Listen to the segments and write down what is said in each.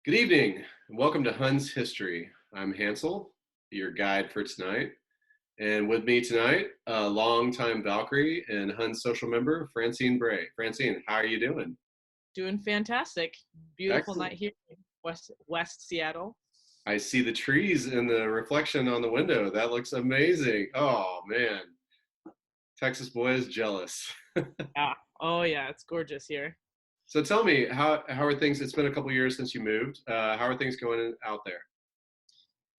Good evening, and welcome to Huns History. I'm Hansel, your guide for tonight. And with me tonight, a longtime Valkyrie and Huns social member, Francine Bray. Francine, how are you doing? Doing fantastic. Beautiful night Excellent. here in West Seattle. I see the trees in the reflection on the window. That looks amazing. Oh, man. Texas boy is jealous. Yeah. Oh yeah, it's gorgeous here. So tell me, how are things? It's been a couple years since you moved. How are things going out there?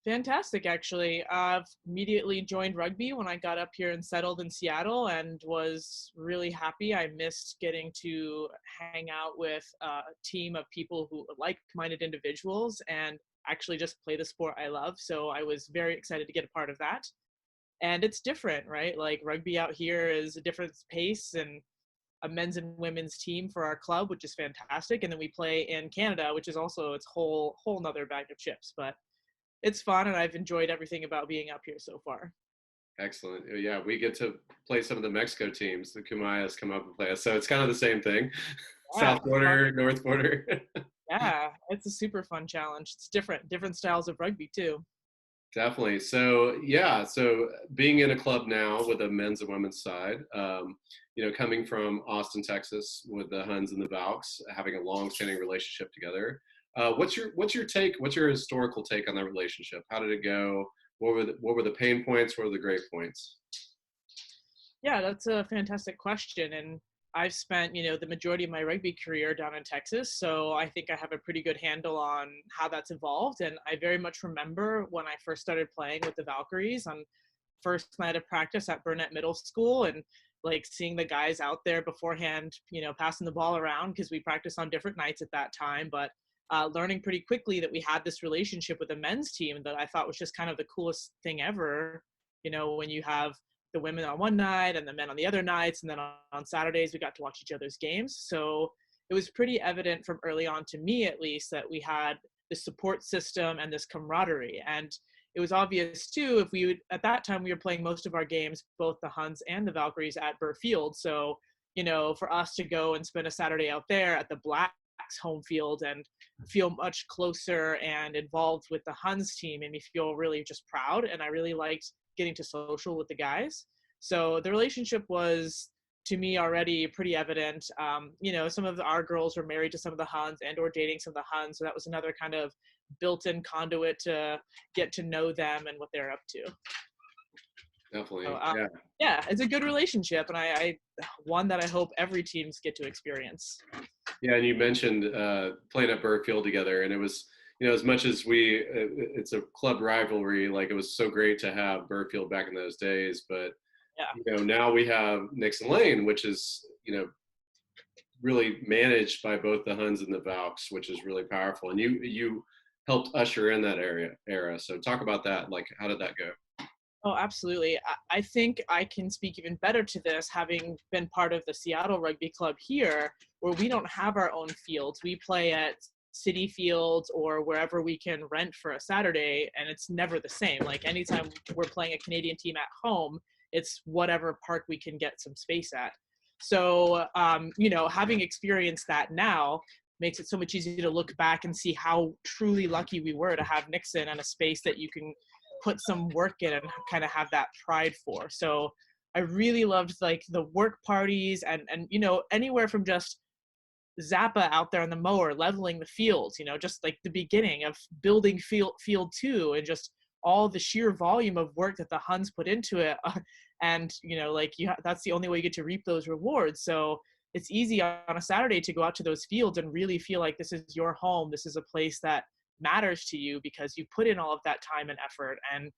Fantastic, actually. I've immediately joined rugby when I got up here and settled in Seattle, and was really happy. I missed getting to hang out with a team of people who are like-minded individuals and actually just play the sport I love. So I was very excited to get a part of that. And it's different, right? Like rugby out here is a different pace and a men's and women's team for our club, which is fantastic. And then we play in Canada, which is also its whole nother bag of chips. But it's fun, and I've enjoyed everything about being up here so far. Excellent. Yeah, we get to play some of the Mexico teams. The Kumayas come up and play us. So it's kind of the same thing. Yeah, South border, north border. yeah, it's a super fun challenge. It's different styles of rugby too. Definitely. So yeah, so being in a club now with a men's and women's side, coming from Austin, Texas, with the Huns and the Valks, having a long-standing relationship together. What's your take? What's your historical take on that relationship? How did it go? What were the pain points? What were the great points? Yeah, that's a fantastic question. And I've spent, the majority of my rugby career down in Texas. So I think I have a pretty good handle on how that's evolved. And I very much remember when I first started playing with the Valkyries on first night of practice at Burnett Middle School, and like seeing the guys out there beforehand, passing the ball around because we practiced on different nights at that time. But learning pretty quickly that we had this relationship with the men's team that I thought was just kind of the coolest thing ever. When you have the women on one night and the men on the other nights, and then on Saturdays we got to watch each other's games. So it was pretty evident from early on, to me at least, that we had this support system and this camaraderie. And it was obvious too, if we would, at that time we were playing most of our games, both the Huns and the Valkyries, at Burr Field. So for us to go and spend a Saturday out there at the Blacks home field and feel much closer and involved with the Huns team made me feel really just proud. And I really liked getting to social with the guys. So the relationship was, to me, already pretty evident. Some of our girls were married to some of the Huns and or dating some of the Huns. So that was another kind of built-in conduit to get to know them and what they're up to. So, Definitely. Yeah. yeah, it's a good relationship, and I one that I hope every teams get to experience. Yeah, and you mentioned playing at Burfield together, and it was, as much as it's a club rivalry. Like, it was so great to have Burfield back in those days, but Yeah. now we have Nixon Lane, which is, really managed by both the Huns and the Valks, which is really powerful. And you helped usher in that era. So talk about that. Like, how did that go? Oh, absolutely. I think I can speak even better to this, having been part of the Seattle Rugby Club here, where we don't have our own fields. We play at city fields or wherever we can rent for a Saturday, and it's never the same. Like anytime we're playing a Canadian team at home, it's whatever park we can get some space at. So, having experienced that now makes it so much easier to look back and see how truly lucky we were to have Nixon and a space that you can put some work in and kind of have that pride for. So I really loved like the work parties and anywhere from just Zappa out there on the mower leveling the fields, just like the beginning of building field 2, and just all the sheer volume of work that the Huns put into it. And that's the only way you get to reap those rewards. So it's easy on a Saturday to go out to those fields and really feel like this is your home. This is a place that matters to you because you put in all of that time and effort. And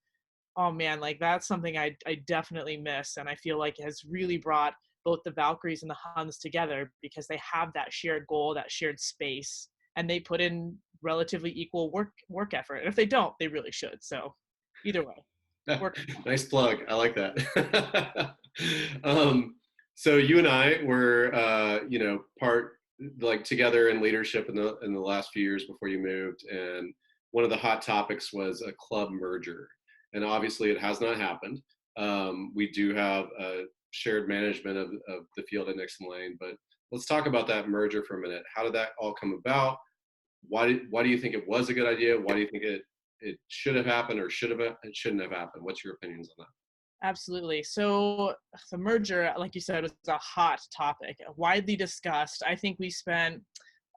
oh man, like that's something I definitely miss, and I feel like it has really brought both the Valkyries and the Huns together because they have that shared goal, that shared space, and they put in relatively equal work effort. And if they don't, they really should. So either way, work. Nice plug. I like that. So you and I were, part, like, together in leadership in the last few years before you moved, and one of the hot topics was a club merger, and obviously it has not happened. We do have a shared management of the field at Nixon Lane, but let's talk about that merger for a minute. How did that all come about? why do you think it was a good idea? Why do you think it should have happened or it shouldn't have happened? What's your opinions on that? Absolutely. So the merger, like you said, was a hot topic, widely discussed. I think we spent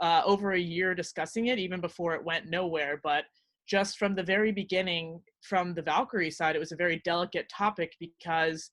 over a year discussing it, even before it went nowhere. But just from the very beginning, from the Valkyrie side, it was a very delicate topic because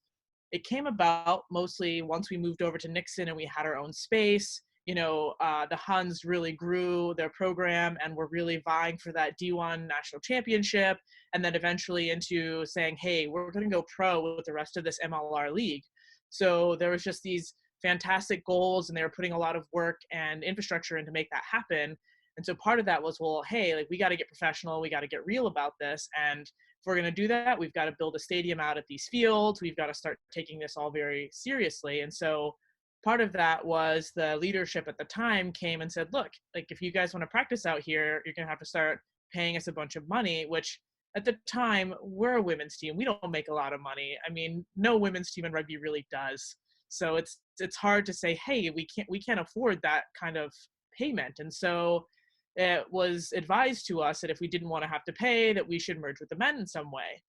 it came about mostly once we moved over to Nixon and we had our own space. The Huns really grew their program and were really vying for that D1 national championship, and then eventually into saying, hey, we're going to go pro with the rest of this MLR league. So there was just these fantastic goals, and they were putting a lot of work and infrastructure in to make that happen. And so part of that was, well, hey, like, we got to get professional, we got to get real about this, and if we're going to do that, we've got to build a stadium out at these fields. We've got to start taking this all very seriously. And so part of that was the leadership at the time came and said, look, like, if you guys want to practice out here, you're going to have to start paying us a bunch of money, which at the time, we're a women's team. We don't make a lot of money. I mean, no women's team in rugby really does. So it's hard to say, hey, we can't afford that kind of payment. And so it was advised to us that if we didn't want to have to pay, that we should merge with the men in some way.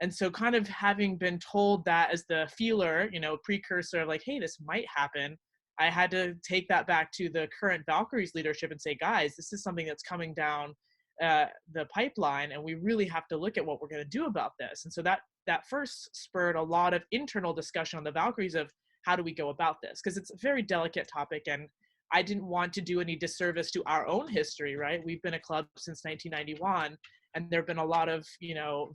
And so kind of having been told that as the feeler, precursor of like, hey, this might happen, I had to take that back to the current Valkyries leadership and say, guys, this is something that's coming down the pipeline, and we really have to look at what we're going to do about this. And so that first spurred a lot of internal discussion on the Valkyries of how do we go about this, because it's a very delicate topic, and I didn't want to do any disservice to our own history, right? We've been a club since 1991, and there have been a lot of,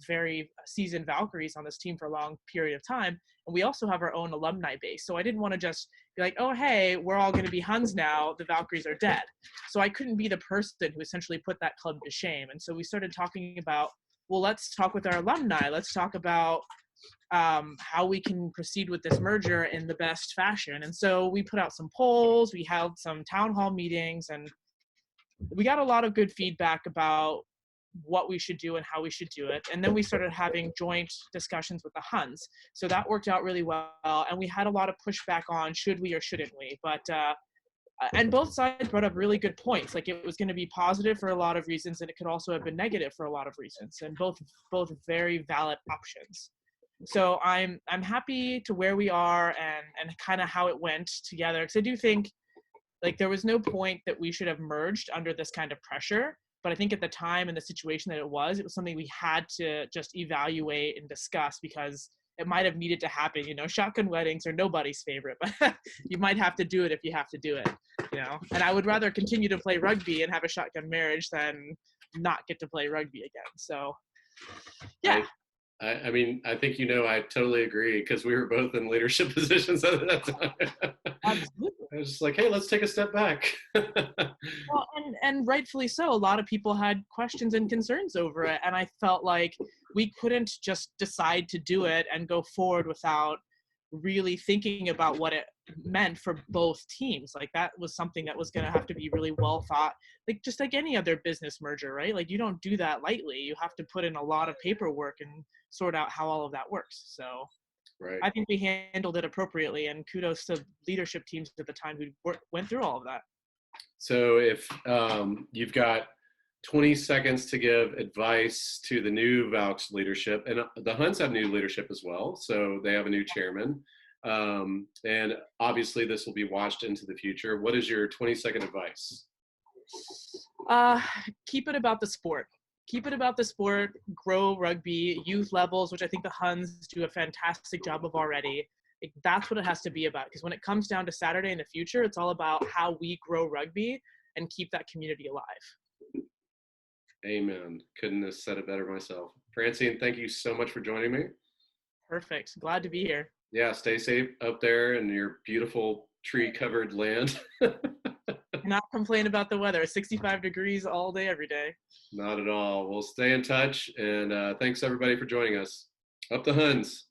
very seasoned Valkyries on this team for a long period of time. And we also have our own alumni base. So I didn't want to just be like, oh, hey, we're all going to be Huns now, the Valkyries are dead. So I couldn't be the person who essentially put that club to shame. And so we started talking about, well, let's talk with our alumni. Let's talk about how we can proceed with this merger in the best fashion. And so we put out some polls, we held some town hall meetings, and we got a lot of good feedback about what we should do and how we should do it. And then we started having joint discussions with the Huns. So that worked out really well. And we had a lot of pushback on should we or shouldn't we. But and both sides brought up really good points. Like, it was going to be positive for a lot of reasons, and it could also have been negative for a lot of reasons, and both very valid options. So I'm happy to where we are and kind of how it went together, because I do think, like, there was no point that we should have merged under this kind of pressure. But I think at the time and the situation that it was something we had to just evaluate and discuss, because it might have needed to happen. Shotgun weddings are nobody's favorite, but you might have to do it if you have to do it, And I would rather continue to play rugby and have a shotgun marriage than not get to play rugby again. So, yeah. I mean, I think I totally agree, because we were both in leadership positions at that time. Absolutely. I was just like, hey, let's take a step back. Well, and rightfully so. A lot of people had questions and concerns over it, and I felt like we couldn't just decide to do it and go forward without really thinking about what it meant for both teams. Like, that was something that was going to have to be really well thought, like just like any other business merger, right? Like, you don't do that lightly. You have to put in a lot of paperwork and sort out how all of that works. So right. I think we handled it appropriately, and kudos to leadership teams at the time who went through all of that. So if you've got 20 seconds to give advice to the new Valks leadership, and the Huns have new leadership as well, so they have a new chairman, and obviously this will be watched into the future. What is your 20-second advice? Keep it about the sport. Keep it about the sport, grow rugby, youth levels, which I think the Huns do a fantastic job of already. That's what it has to be about, because when it comes down to Saturday in the future, it's all about how we grow rugby and keep that community alive. Amen. Couldn't have said it better myself. Francine, thank you so much for joining me. Perfect. Glad to be here. Yeah, stay safe up there in your beautiful tree-covered land. Not complain about the weather. 65 degrees all day, every day. Not at all. We'll stay in touch, and thanks everybody for joining us. Up the Huns.